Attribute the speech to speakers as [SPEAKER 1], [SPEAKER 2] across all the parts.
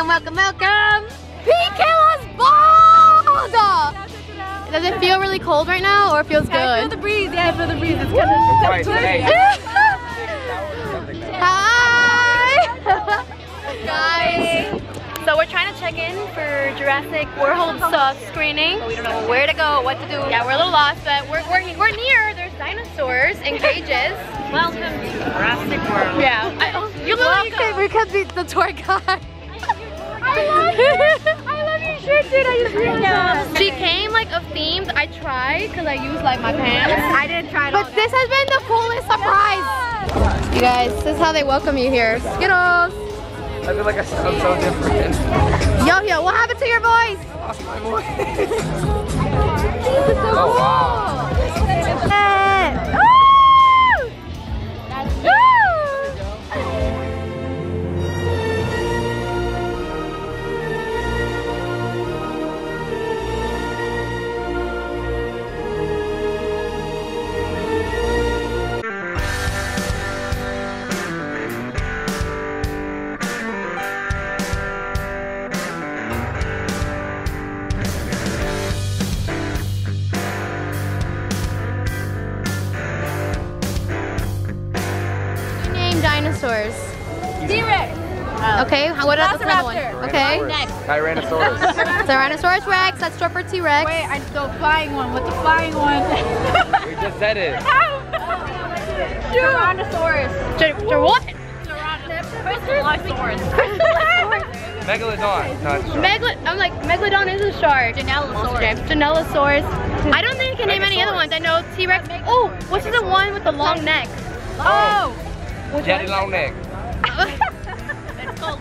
[SPEAKER 1] welcome. PK was bald! Does it feel really cold right now or it feels good? I feel the breeze, yeah, I feel the breeze. It's kind of Hi! Guys, so we're trying to check in for Jurassic World screening. We don't know where to go, what to do. Yeah, we're a little lost, but we're near. There's dinosaurs in cages. Welcome to Jurassic World. Yeah, you literally could be the tour guide. I love your shirt, dude. I just realized. She came like of themes. I tried because I used like my pants. I didn't try it all. But this has been the coolest surprise. You guys, this is how they welcome you here. Skittles.
[SPEAKER 2] I feel like I sound so different.
[SPEAKER 1] Yo, what happened to your voice?
[SPEAKER 2] I lost my voice.
[SPEAKER 1] This is so cool.
[SPEAKER 2] Wow.
[SPEAKER 1] Dinosaurs.
[SPEAKER 3] T-Rex.
[SPEAKER 1] Okay, what about the other one? Okay.
[SPEAKER 2] Next. Tyrannosaurus.
[SPEAKER 1] Tyrannosaurus Rex, that's short for T-Rex.
[SPEAKER 3] Wait, the flying one. What's the flying one?
[SPEAKER 2] We just said it.
[SPEAKER 3] Tyrannosaurus.
[SPEAKER 1] What?
[SPEAKER 3] Tyrannosaurus.
[SPEAKER 2] Megalodon. No, it's a shark.
[SPEAKER 1] I'm like, Megalodon is a shark. Janellosaurus. I don't think I can name any other ones. I know T-Rex. Oh, what's the one with the long neck? Oh.
[SPEAKER 2] Daddy long neck.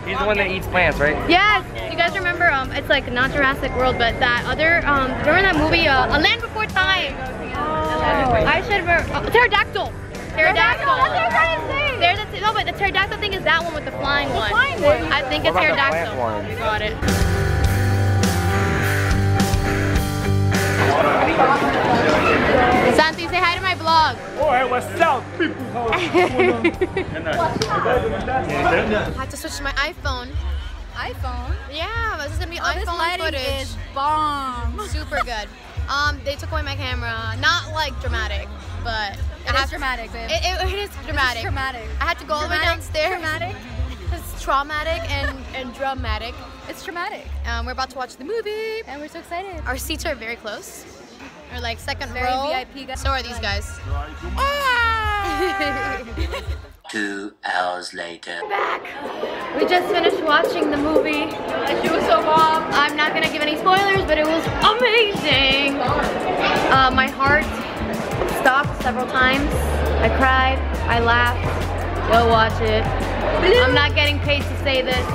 [SPEAKER 2] He's the one that eats plants, right?
[SPEAKER 1] Yes. You guys remember? It's like not Jurassic World, but that other. Remember that movie, A Land Before Time? Oh. I should remember. Pterodactyl. Pterodactyl. That's what I'm trying to say. No, but the pterodactyl thing is that one with the flying one. I think it's pterodactyl. You got it. Santi, say hi to my vlog.
[SPEAKER 4] Oh, hey, what's up, people?
[SPEAKER 1] I had to switch to my iPhone.
[SPEAKER 3] iPhone?
[SPEAKER 1] Yeah, this is gonna be iPhone
[SPEAKER 3] this lighting
[SPEAKER 1] footage.
[SPEAKER 3] Is bomb.
[SPEAKER 1] Super good. They took away my camera. Not like dramatic, but
[SPEAKER 3] it's dramatic, babe.
[SPEAKER 1] It is dramatic.
[SPEAKER 3] It's dramatic.
[SPEAKER 1] I had to go all the way downstairs.
[SPEAKER 3] Dramatic.
[SPEAKER 1] It's traumatic and dramatic.
[SPEAKER 3] It's traumatic.
[SPEAKER 1] We're about to watch the movie,
[SPEAKER 3] and we're so excited.
[SPEAKER 1] Our seats are very close. Or like second
[SPEAKER 3] very
[SPEAKER 1] row.
[SPEAKER 3] VIP guys.
[SPEAKER 1] So are these guys.
[SPEAKER 5] 2 hours later.
[SPEAKER 1] Back. We just finished watching the movie. She was so bomb. I'm not gonna give any spoilers, but it was amazing. My heart stopped several times. I cried. I laughed. Go watch it. I'm not getting paid to say this.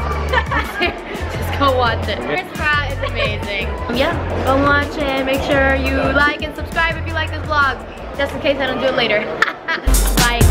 [SPEAKER 1] Just go watch it. Chris Pratt is amazing. Yeah, go watch it. Make sure you like and subscribe if you like this vlog, just in case I don't do it later. Bye.